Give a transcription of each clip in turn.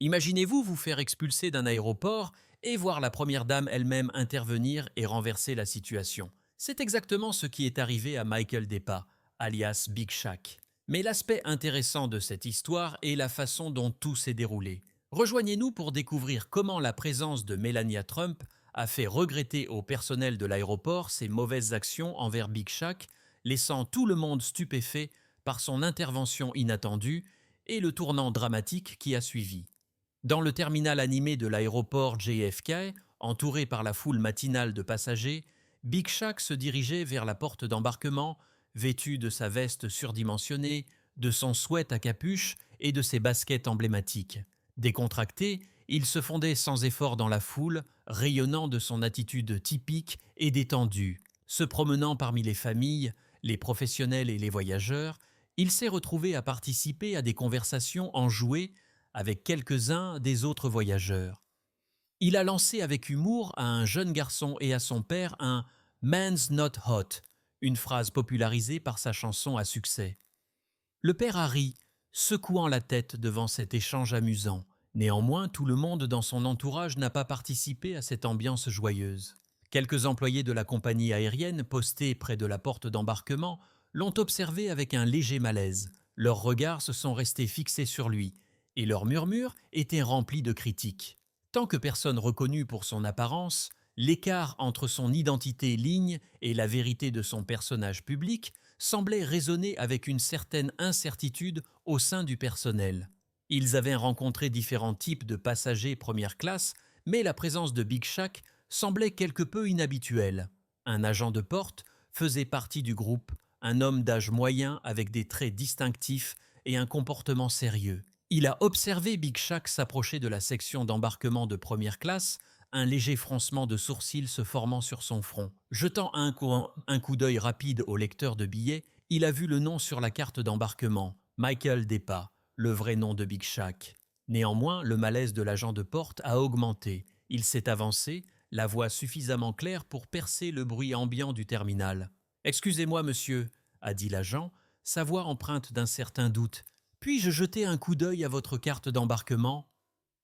Imaginez-vous vous faire expulser d'un aéroport et voir la première dame elle-même intervenir et renverser la situation. C'est exactement ce qui est arrivé à Michael Depa, alias Big Shaq. Mais l'aspect intéressant de cette histoire est la façon dont tout s'est déroulé. Rejoignez-nous pour découvrir comment la présence de Melania Trump a fait regretter au personnel de l'aéroport ses mauvaises actions envers Big Shaq, laissant tout le monde stupéfait par son intervention inattendue et le tournant dramatique qui a suivi. Dans le terminal animé de l'aéroport JFK, entouré par la foule matinale de passagers, Big Shaq se dirigeait vers la porte d'embarquement, vêtu de sa veste surdimensionnée, de son sweat à capuche et de ses baskets emblématiques. Décontracté, il se fondait sans effort dans la foule, rayonnant de son attitude typique et détendue. Se promenant parmi les familles, les professionnels et les voyageurs, il s'est retrouvé à participer à des conversations enjouées avec quelques-uns des autres voyageurs. Il a lancé avec humour à un jeune garçon et à son père un Man's not hot, une phrase popularisée par sa chanson à succès. Le père a ri, secouant la tête devant cet échange amusant. Néanmoins, tout le monde dans son entourage n'a pas participé à cette ambiance joyeuse. Quelques employés de la compagnie aérienne postés près de la porte d'embarquement l'ont observé avec un léger malaise. Leurs regards se sont restés fixés sur lui, et leurs murmures étaient remplis de critiques. Tant que personne reconnue pour son apparence, l'écart entre son identité ligne et la vérité de son personnage public semblait résonner avec une certaine incertitude au sein du personnel. Ils avaient rencontré différents types de passagers première classe, mais la présence de Big Shaq semblait quelque peu inhabituelle. Un agent de porte faisait partie du groupe, un homme d'âge moyen avec des traits distinctifs et un comportement sérieux. Il a observé Big Shaq s'approcher de la section d'embarquement de première classe, un léger froncement de sourcils se formant sur son front. Jetant un coup d'œil rapide au lecteur de billets, il a vu le nom sur la carte d'embarquement, Michael Depa, le vrai nom de Big Shaq. Néanmoins, le malaise de l'agent de porte a augmenté. Il s'est avancé, la voix suffisamment claire pour percer le bruit ambiant du terminal. « Excusez-moi, monsieur », a dit l'agent, sa voix empreinte d'un certain doute. « Puis-je jeter un coup d'œil à votre carte d'embarquement ?»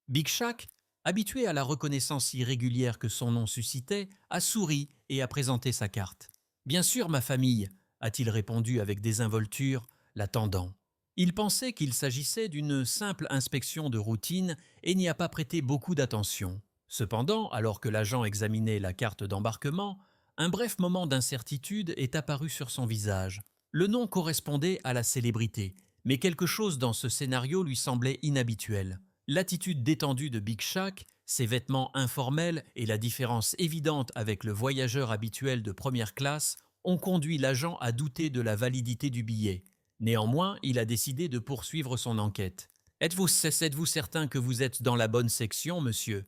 Big Shaq, habitué à la reconnaissance irrégulière que son nom suscitait, a souri et a présenté sa carte. « Bien sûr, ma famille », a-t-il répondu avec désinvolture, l'attendant. Il pensait qu'il s'agissait d'une simple inspection de routine et n'y a pas prêté beaucoup d'attention. Cependant, alors que l'agent examinait la carte d'embarquement, un bref moment d'incertitude est apparu sur son visage. Le nom correspondait à la célébrité, mais quelque chose dans ce scénario lui semblait inhabituel. L'attitude détendue de Big Shaq, ses vêtements informels et la différence évidente avec le voyageur habituel de première classe ont conduit l'agent à douter de la validité du billet. Néanmoins, il a décidé de poursuivre son enquête. « Êtes-vous certain que vous êtes dans la bonne section, monsieur ?»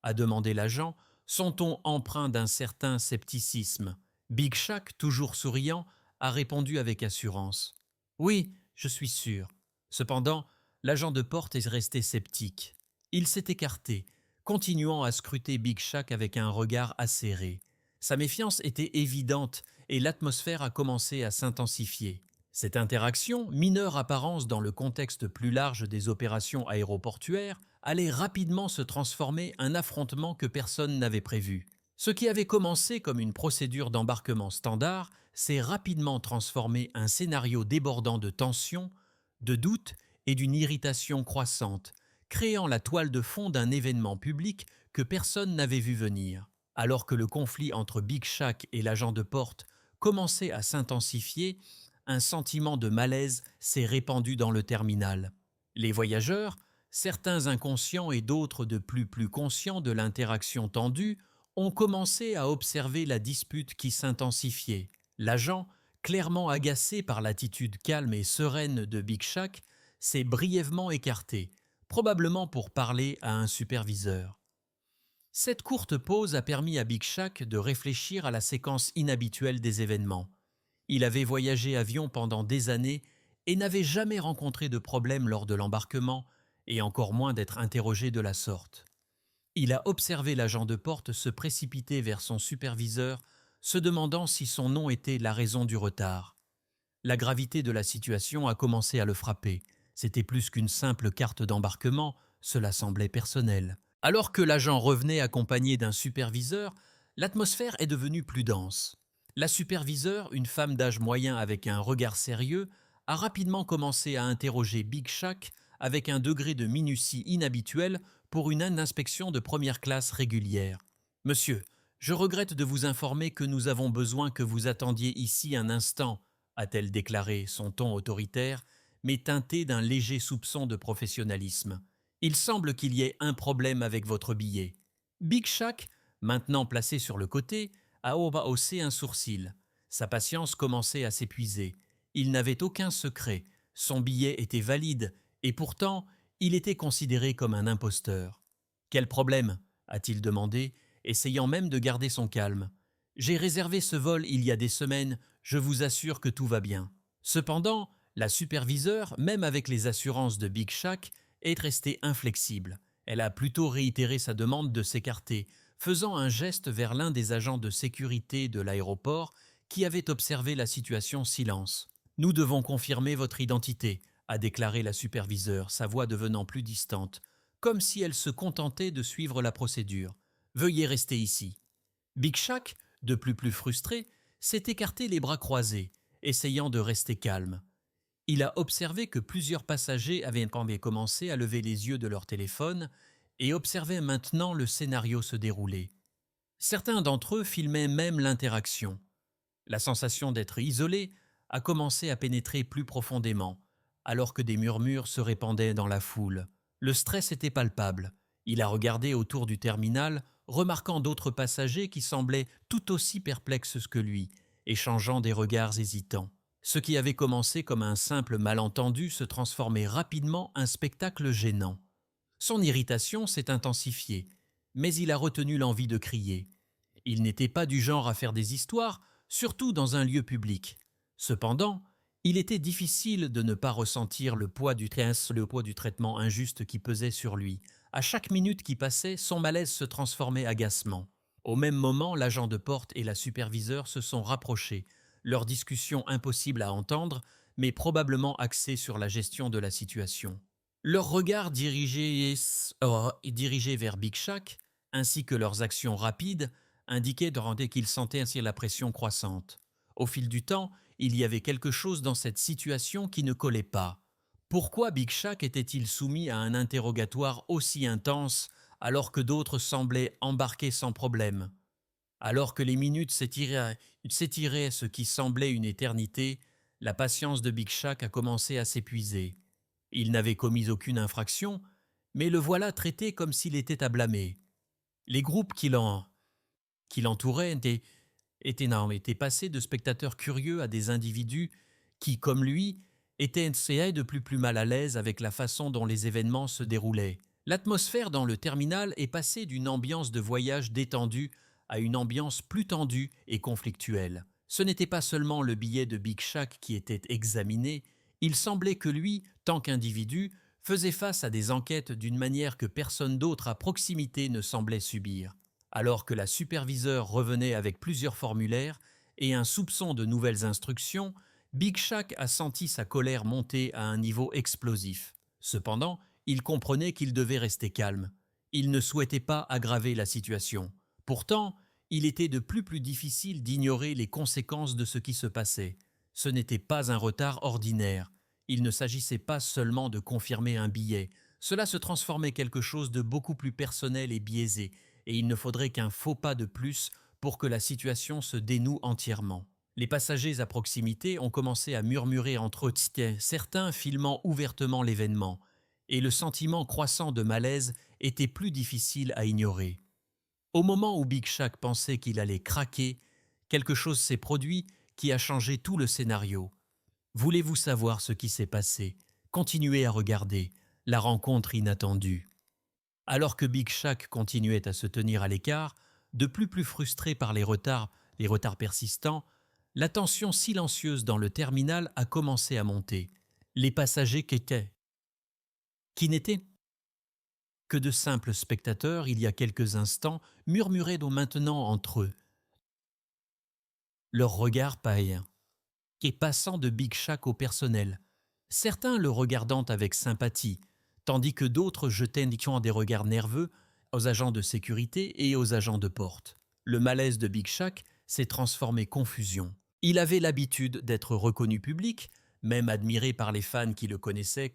a demandé l'agent, son ton empreint d'un certain scepticisme. Big Shaq, toujours souriant, a répondu avec assurance. « Oui, je suis sûr. » Cependant, l'agent de porte est resté sceptique. Il s'est écarté, continuant à scruter Big Shaq avec un regard acéré. Sa méfiance était évidente et l'atmosphère a commencé à s'intensifier. Cette interaction, mineure apparence dans le contexte plus large des opérations aéroportuaires, allait rapidement se transformer en affrontement que personne n'avait prévu. Ce qui avait commencé comme une procédure d'embarquement standard s'est rapidement transformé en un scénario débordant de tension, de doute et d'une irritation croissante, créant la toile de fond d'un événement public que personne n'avait vu venir. Alors que le conflit entre Big Shaq et l'agent de porte commençait à s'intensifier, un sentiment de malaise s'est répandu dans le terminal. Les voyageurs, certains inconscients et d'autres de plus conscients de l'interaction tendue, ont commencé à observer la dispute qui s'intensifiait. L'agent, clairement agacé par l'attitude calme et sereine de Big Shaq, s'est brièvement écarté, probablement pour parler à un superviseur. Cette courte pause a permis à Big Shaq de réfléchir à la séquence inhabituelle des événements. Il avait voyagé avion pendant des années et n'avait jamais rencontré de problème lors de l'embarquement, et encore moins d'être interrogé de la sorte. Il a observé l'agent de porte se précipiter vers son superviseur, se demandant si son nom était la raison du retard. La gravité de la situation a commencé à le frapper. C'était plus qu'une simple carte d'embarquement, Cela semblait personnel. Alors que l'agent revenait accompagné d'un superviseur, l'atmosphère est devenue plus dense. La superviseure, une femme d'âge moyen avec un regard sérieux, a rapidement commencé à interroger Big Shaq avec un degré de minutie inhabituel pour une inspection de première classe régulière. « Monsieur, je regrette de vous informer que nous avons besoin que vous attendiez ici un instant, a-t-elle déclaré, son ton autoritaire, mais teinté d'un léger soupçon de professionnalisme. Il semble qu'il y ait un problème avec votre billet. Big Shaq, maintenant placé sur le côté, a haussé un sourcil. Sa patience commençait à s'épuiser. Il n'avait aucun secret. Son billet était valide et pourtant, il était considéré comme un imposteur. « Quel problème ?» a-t-il demandé, essayant même de garder son calme. « J'ai réservé ce vol il y a des semaines, je vous assure que tout va bien. » Cependant, la superviseure, même avec les assurances de Big Shaq, est restée inflexible. Elle a plutôt réitéré sa demande de s'écarter, faisant un geste vers l'un des agents de sécurité de l'aéroport qui avait observé la situation silence. « Nous devons confirmer votre identité », a déclaré la superviseure, sa voix devenant plus distante, comme si elle se contentait de suivre la procédure. « Veuillez rester ici. » Big Shaq, de plus frustré, s'est écarté les bras croisés, essayant de rester calme. Il a observé que plusieurs passagers avaient commencé à lever les yeux de leur téléphone et observaient maintenant le scénario se dérouler. Certains d'entre eux filmaient même l'interaction. La sensation d'être isolé a commencé à pénétrer plus profondément, alors que des murmures se répandaient dans la foule. Le stress était palpable. Il a regardé autour du terminal, remarquant d'autres passagers qui semblaient tout aussi perplexes que lui, échangeant des regards hésitants. Ce qui avait commencé comme un simple malentendu se transformait rapidement en spectacle gênant. Son irritation s'est intensifiée, mais il a retenu l'envie de crier. Il n'était pas du genre à faire des histoires, surtout dans un lieu public. Cependant, il était difficile de ne pas ressentir le poids du traitement injuste qui pesait sur lui. À chaque minute qui passait, son malaise se transformait agacement. Au même moment, l'agent de porte et la superviseure se sont rapprochés, leur discussion impossible à entendre, mais probablement axée sur la gestion de la situation. Leurs regards dirigés vers Big Shaq, ainsi que leurs actions rapides, indiquaient qu'ils sentaient ainsi la pression croissante. Au fil du temps, il y avait quelque chose dans cette situation qui ne collait pas. Pourquoi Big Shaq était-il soumis à un interrogatoire aussi intense alors que d'autres semblaient embarquer sans problème? Alors que les minutes s'étiraient ce qui semblait une éternité, la patience de Big Shaq a commencé à s'épuiser. Il n'avait commis aucune infraction, mais le voilà traité comme s'il était à blâmer. Les groupes qui l'entouraient étaient passés de spectateurs curieux à des individus qui, comme lui, étaient de plus mal à l'aise avec la façon dont les événements se déroulaient. L'atmosphère dans le terminal est passée d'une ambiance de voyage détendue à une ambiance plus tendue et conflictuelle. Ce n'était pas seulement le billet de Big Shaq qui était examiné, il semblait que lui, tant qu'individu, faisait face à des enquêtes d'une manière que personne d'autre à proximité ne semblait subir. Alors que la superviseure revenait avec plusieurs formulaires et un soupçon de nouvelles instructions, Big Shaq a senti sa colère monter à un niveau explosif. Cependant, il comprenait qu'il devait rester calme. Il ne souhaitait pas aggraver la situation. Pourtant, il était de plus difficile d'ignorer les conséquences de ce qui se passait. Ce n'était pas un retard ordinaire. Il ne s'agissait pas seulement de confirmer un billet. Cela se transformait en quelque chose de beaucoup plus personnel et biaisé, et il ne faudrait qu'un faux pas de plus pour que la situation se dénoue entièrement. Les passagers à proximité ont commencé à murmurer entre eux, certains filmant ouvertement l'événement, et le sentiment croissant de malaise était plus difficile à ignorer. Au moment où Big Shaq pensait qu'il allait craquer, quelque chose s'est produit qui a changé tout le scénario. Voulez-vous savoir ce qui s'est passé? Continuez à regarder, la rencontre inattendue. Alors que Big Shaq continuait à se tenir à l'écart, de plus frustré par les retards persistants, la tension silencieuse dans le terminal a commencé à monter. Les passagers qui n'étaient que de simples spectateurs, il y a quelques instants, murmuraient donc maintenant entre eux. Leurs regards païens, et passant de Big Shaq au personnel, certains le regardant avec sympathie, tandis que d'autres jetaient des regards nerveux aux agents de sécurité et aux agents de porte. Le malaise de Big Shaq s'est transformé en confusion. Il avait l'habitude d'être reconnu public, même admiré par les fans qui le connaissaient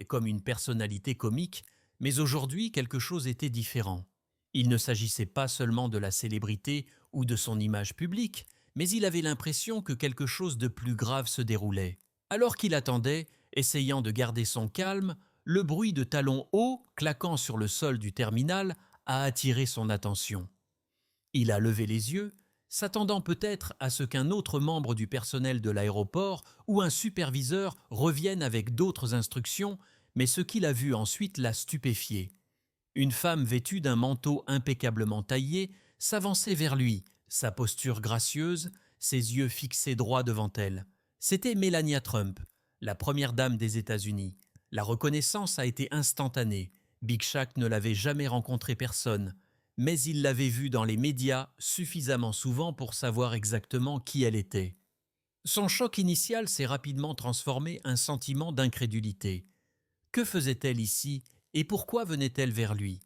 comme une personnalité comique, mais aujourd'hui quelque chose était différent. Il ne s'agissait pas seulement de la célébrité ou de son image publique, mais il avait l'impression que quelque chose de plus grave se déroulait. Alors qu'il attendait, essayant de garder son calme, le bruit de talons hauts claquant sur le sol du terminal a attiré son attention. Il a levé les yeux, s'attendant peut-être à ce qu'un autre membre du personnel de l'aéroport ou un superviseur revienne avec d'autres instructions, mais ce qu'il a vu ensuite l'a stupéfié. Une femme vêtue d'un manteau impeccablement taillé s'avançait vers lui, sa posture gracieuse, ses yeux fixés droit devant elle. C'était Melania Trump, la première dame des États-Unis. La reconnaissance a été instantanée. Big Shaq ne l'avait jamais rencontré personne, mais il l'avait vue dans les médias suffisamment souvent pour savoir exactement qui elle était. Son choc initial s'est rapidement transformé en sentiment d'incrédulité. Que faisait-elle ici et pourquoi venait-elle vers lui?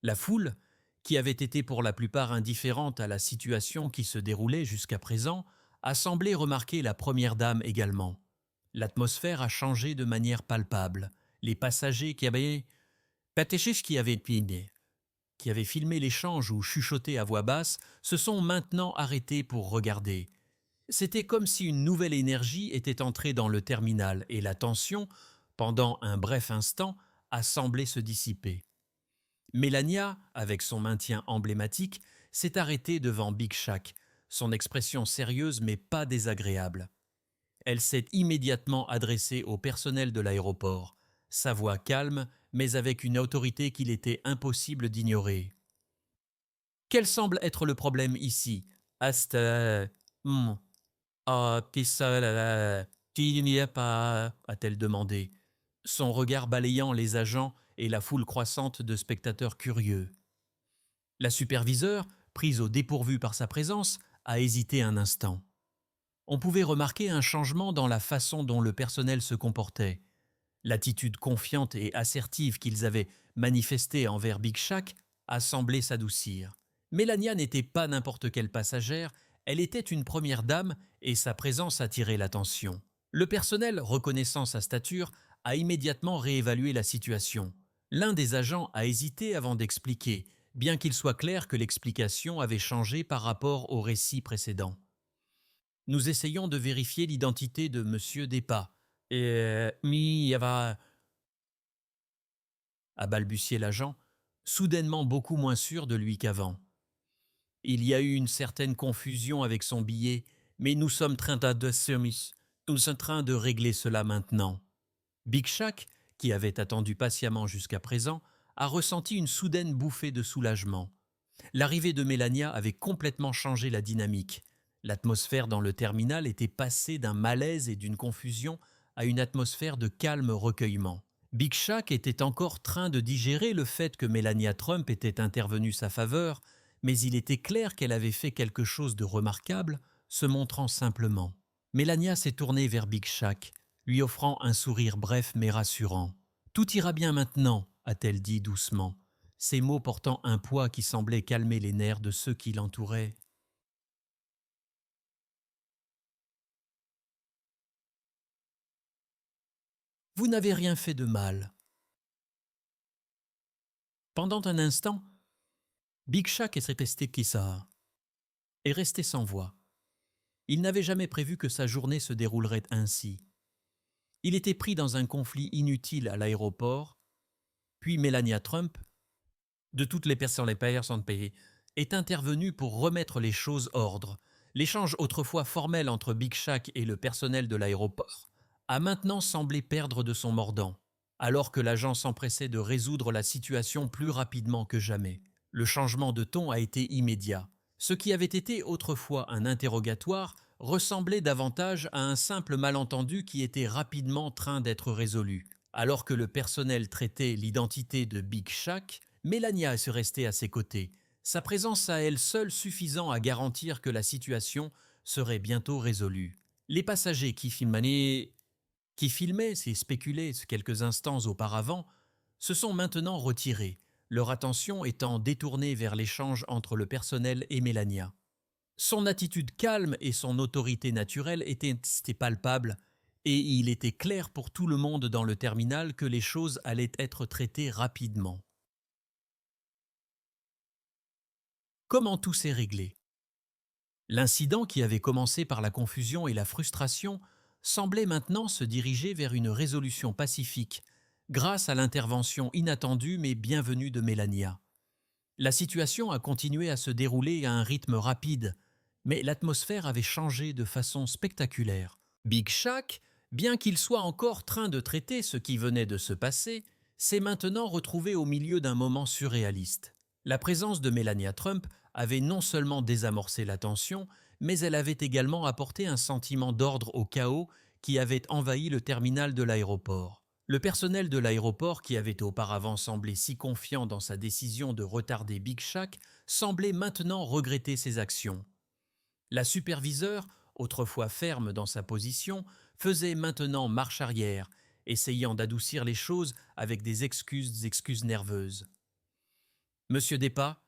La foule, qui avait été pour la plupart indifférente à la situation qui se déroulait jusqu'à présent, a semblé remarquer la première dame également. L'atmosphère a changé de manière palpable. Les passagers qui avaient filmé l'échange ou chuchoté à voix basse se sont maintenant arrêtés pour regarder. C'était comme si une nouvelle énergie était entrée dans le terminal et la tension, pendant un bref instant, a semblé se dissiper. Melania, avec son maintien emblématique, s'est arrêtée devant Big Shaq, son expression sérieuse mais pas désagréable. Elle s'est immédiatement adressée au personnel de l'aéroport, sa voix calme mais avec une autorité qu'il était impossible d'ignorer. Quel semble être le problème ici? A-t-elle demandé, son regard balayant les agents et la foule croissante de spectateurs curieux. La superviseure, prise au dépourvu par sa présence, a hésité un instant. On pouvait remarquer un changement dans la façon dont le personnel se comportait. L'attitude confiante et assertive qu'ils avaient manifestée envers Big Shaq a semblé s'adoucir. Melania n'était pas n'importe quelle passagère, elle était une première dame et sa présence attirait l'attention. Le personnel, reconnaissant sa stature, a immédiatement réévalué la situation. L'un des agents a hésité avant d'expliquer, bien qu'il soit clair que l'explication avait changé par rapport au récit précédent. Nous essayons de vérifier l'identité de Monsieur Despas. A balbutié l'agent, soudainement beaucoup moins sûr de lui qu'avant. Il y a eu une certaine confusion avec son billet, mais nous sommes en train de régler cela maintenant. Big Shaq, qui avait attendu patiemment jusqu'à présent, a ressenti une soudaine bouffée de soulagement. L'arrivée de Melania avait complètement changé la dynamique. L'atmosphère dans le terminal était passée d'un malaise et d'une confusion à une atmosphère de calme recueillement. Big Shaq était encore train de digérer le fait que Melania Trump était intervenue sa faveur, mais il était clair qu'elle avait fait quelque chose de remarquable, se montrant simplement. Melania s'est tournée vers Big Shaq, lui offrant un sourire bref mais rassurant. « Tout ira bien maintenant », a-t-elle dit doucement, ces mots portant un poids qui semblait calmer les nerfs de ceux qui l'entouraient. « Vous n'avez rien fait de mal. » Pendant un instant, Big Shaq est resté sans voix. Il n'avait jamais prévu que sa journée se déroulerait ainsi. Il était pris dans un conflit inutile à l'aéroport, puis Melania Trump, de toutes les personnes les payeurs sont payés, est intervenue pour remettre les choses ordre. L'échange autrefois formel entre Big Shaq et le personnel de l'aéroport a maintenant semblé perdre de son mordant, alors que l'agent s'empressait de résoudre la situation plus rapidement que jamais. Le changement de ton a été immédiat. Ce qui avait été autrefois un interrogatoire ressemblait davantage à un simple malentendu qui était rapidement train d'être résolu. Alors que le personnel traitait l'identité de Big Shaq, Melania se restait à ses côtés, sa présence à elle seule suffisant à garantir que la situation serait bientôt résolue. Les passagers qui filmaient qui filmaient et spéculaient quelques instants auparavant, se sont maintenant retirés, leur attention étant détournée vers l'échange entre le personnel et Melania. Son attitude calme et son autorité naturelle étaient palpables, et il était clair pour tout le monde dans le terminal que les choses allaient être traitées rapidement. Comment tout s'est réglé? L'incident qui avait commencé par la confusion et la frustration semblait maintenant se diriger vers une résolution pacifique grâce à l'intervention inattendue mais bienvenue de Melania. La situation a continué à se dérouler à un rythme rapide, mais l'atmosphère avait changé de façon spectaculaire. Big Shaq, bien qu'il soit encore train de traiter ce qui venait de se passer, s'est maintenant retrouvé au milieu d'un moment surréaliste. La présence de Melania Trump avait non seulement désamorcé la tension, mais elle avait également apporté un sentiment d'ordre au chaos qui avait envahi le terminal de l'aéroport. Le personnel de l'aéroport, qui avait auparavant semblé si confiant dans sa décision de retarder Big Shaq, semblait maintenant regretter ses actions. La superviseure, autrefois ferme dans sa position, faisait maintenant marche arrière, essayant d'adoucir les choses avec des excuses nerveuses. « Monsieur Despas,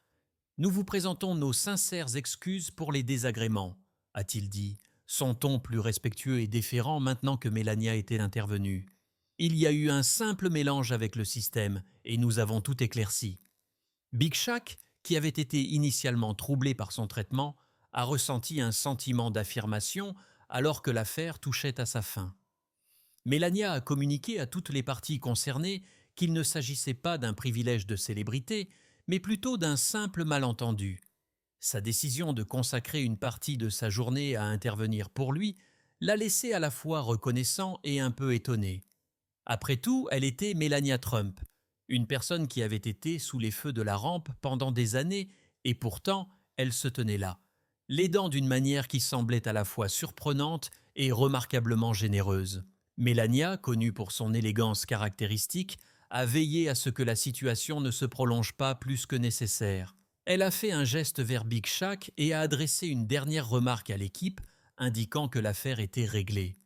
nous vous présentons nos sincères excuses pour les désagréments, » a-t-il dit, son ton plus respectueux et déférent maintenant que Melania était intervenue. « Il y a eu un simple mélange avec le système et nous avons tout éclairci. » Big Shaq, qui avait été initialement troublé par son traitement, a ressenti un sentiment d'affirmation alors que l'affaire touchait à sa fin. Melania a communiqué à toutes les parties concernées qu'il ne s'agissait pas d'un privilège de célébrité, mais plutôt d'un simple malentendu. Sa décision de consacrer une partie de sa journée à intervenir pour lui l'a laissé à la fois reconnaissant et un peu étonné. Après tout, elle était Melania Trump, une personne qui avait été sous les feux de la rampe pendant des années, et pourtant, elle se tenait là, l'aidant d'une manière qui semblait à la fois surprenante et remarquablement généreuse. Melania, connue pour son élégance caractéristique, a veillé à ce que la situation ne se prolonge pas plus que nécessaire. Elle a fait un geste vers Big Shaq et a adressé une dernière remarque à l'équipe, indiquant que l'affaire était réglée.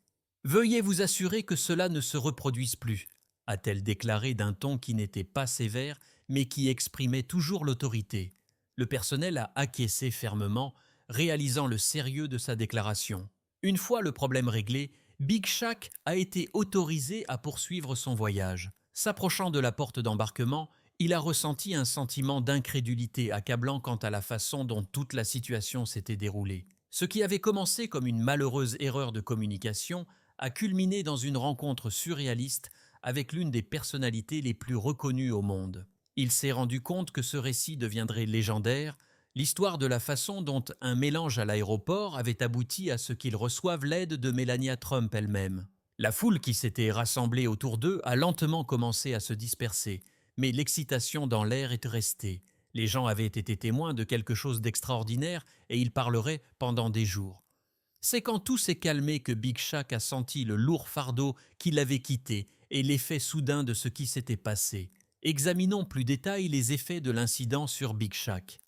« Veuillez vous assurer que cela ne se reproduise plus », a-t-elle déclaré d'un ton qui n'était pas sévère, mais qui exprimait toujours l'autorité. Le personnel a acquiescé fermement, réalisant le sérieux de sa déclaration. Une fois le problème réglé, Big Shaq a été autorisé à poursuivre son voyage. S'approchant de la porte d'embarquement, il a ressenti un sentiment d'incrédulité accablant quant à la façon dont toute la situation s'était déroulée. Ce qui avait commencé comme une malheureuse erreur de communication a culminé dans une rencontre surréaliste avec l'une des personnalités les plus reconnues au monde. Il s'est rendu compte que ce récit deviendrait légendaire, l'histoire de la façon dont un mélange à l'aéroport avait abouti à ce qu'ils reçoivent l'aide de Melania Trump elle-même. La foule qui s'était rassemblée autour d'eux a lentement commencé à se disperser, mais l'excitation dans l'air est restée. Les gens avaient été témoins de quelque chose d'extraordinaire et ils parleraient pendant des jours. C'est quand tout s'est calmé que Big Shaq a senti le lourd fardeau qui l'avait quitté et l'effet soudain de ce qui s'était passé. Examinons plus détail les effets de l'incident sur Big Shaq.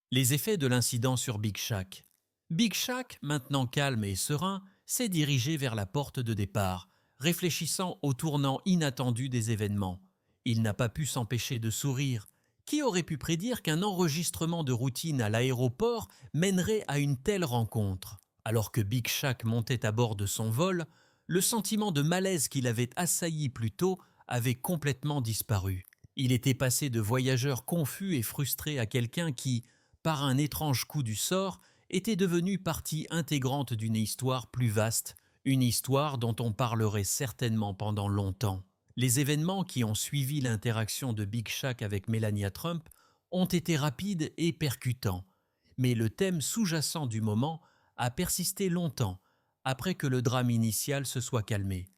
Les effets de l'incident sur Big Shaq. Big Shaq, maintenant calme et serein, s'est dirigé vers la porte de départ, réfléchissant au tournant inattendu des événements. Il n'a pas pu s'empêcher de sourire. Qui aurait pu prédire qu'un enregistrement de routine à l'aéroport mènerait à une telle rencontre? Alors que Big Shaq montait à bord de son vol, le sentiment de malaise qui l'avait assailli plus tôt avait complètement disparu. Il était passé de voyageur confus et frustré à quelqu'un qui, par un étrange coup du sort, était devenu partie intégrante d'une histoire plus vaste, une histoire dont on parlerait certainement pendant longtemps. Les événements qui ont suivi l'interaction de Big Shaq avec Melania Trump ont été rapides et percutants, mais le thème sous-jacent du moment a persisté longtemps après que le drame initial se soit calmé.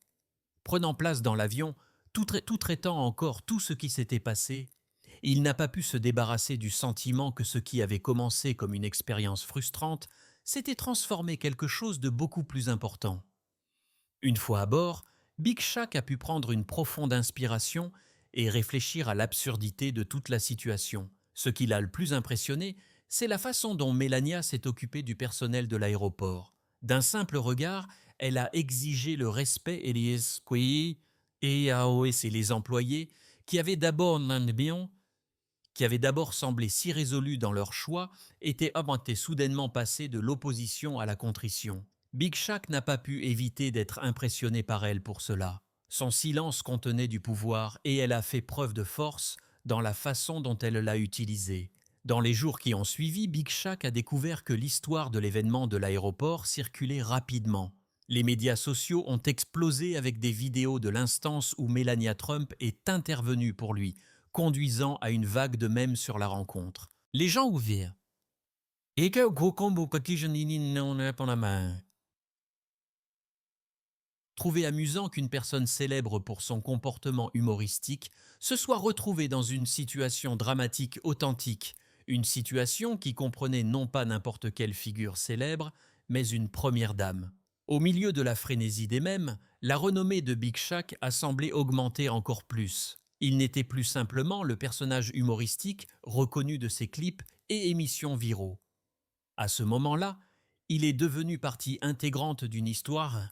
Prenant place dans l'avion, tout traitant encore tout ce qui s'était passé, il n'a pas pu se débarrasser du sentiment que ce qui avait commencé comme une expérience frustrante s'était transformé quelque chose de beaucoup plus important. Une fois à bord, Big Shaq a pu prendre une profonde inspiration et réfléchir à l'absurdité de toute la situation. Ce qui l'a le plus impressionné, c'est la façon dont Melania s'est occupée du personnel de l'aéroport. D'un simple regard, elle a exigé le respect et les esquis et AOS et les employés qui avaient d'abord qui avaient d'abord semblé si résolus dans leur choix, étaient soudainement passés de l'opposition à la contrition. Big Shaq n'a pas pu éviter d'être impressionné par elle pour cela. Son silence contenait du pouvoir et elle a fait preuve de force dans la façon dont elle l'a utilisé. Dans les jours qui ont suivi, Big Shaq a découvert que l'histoire de l'événement de l'aéroport circulait rapidement. Les médias sociaux ont explosé avec des vidéos de l'instance où Melania Trump est intervenue pour lui, conduisant à une vague de mèmes sur la rencontre. Les gens ouverts. Et que gros combo quand je n'ai pas la main. Trouvé amusant qu'une personne célèbre pour son comportement humoristique se soit retrouvée dans une situation dramatique authentique, une situation qui comprenait non pas n'importe quelle figure célèbre, mais une première dame. Au milieu de la frénésie des mèmes, la renommée de Big Shaq a semblé augmenter encore plus. Il n'était plus simplement le personnage humoristique reconnu de ses clips et émissions viraux. À ce moment-là, il est devenu partie intégrante d'une histoire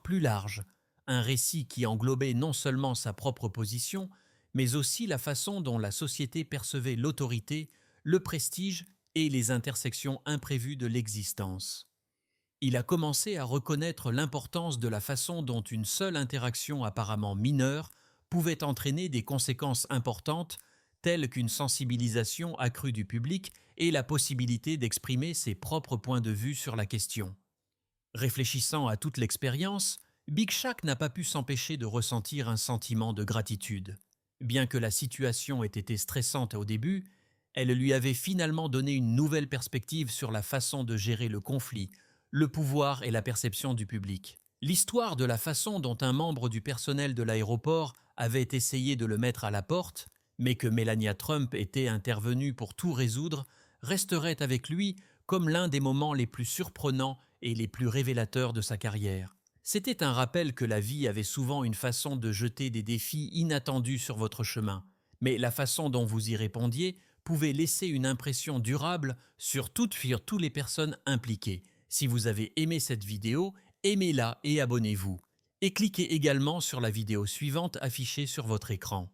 plus large, un récit qui englobait non seulement sa propre position, mais aussi la façon dont la société percevait l'autorité, le prestige et les intersections imprévues de l'existence. Il a commencé à reconnaître l'importance de la façon dont une seule interaction apparemment mineure pouvait entraîner des conséquences importantes, telles qu'une sensibilisation accrue du public et la possibilité d'exprimer ses propres points de vue sur la question. Réfléchissant à toute l'expérience, Big Shaq n'a pas pu s'empêcher de ressentir un sentiment de gratitude. Bien que la situation ait été stressante au début, elle lui avait finalement donné une nouvelle perspective sur la façon de gérer le conflit, le pouvoir et la perception du public. L'histoire de la façon dont un membre du personnel de l'aéroport avait essayé de le mettre à la porte, mais que Melania Trump était intervenue pour tout résoudre, resterait avec lui comme l'un des moments les plus surprenants et les plus révélateurs de sa carrière. C'était un rappel que la vie avait souvent une façon de jeter des défis inattendus sur votre chemin, mais la façon dont vous y répondiez pouvait laisser une impression durable sur toutes les personnes impliquées. Si vous avez aimé cette vidéo, aimez-la et abonnez-vous. Et cliquez également sur la vidéo suivante affichée sur votre écran.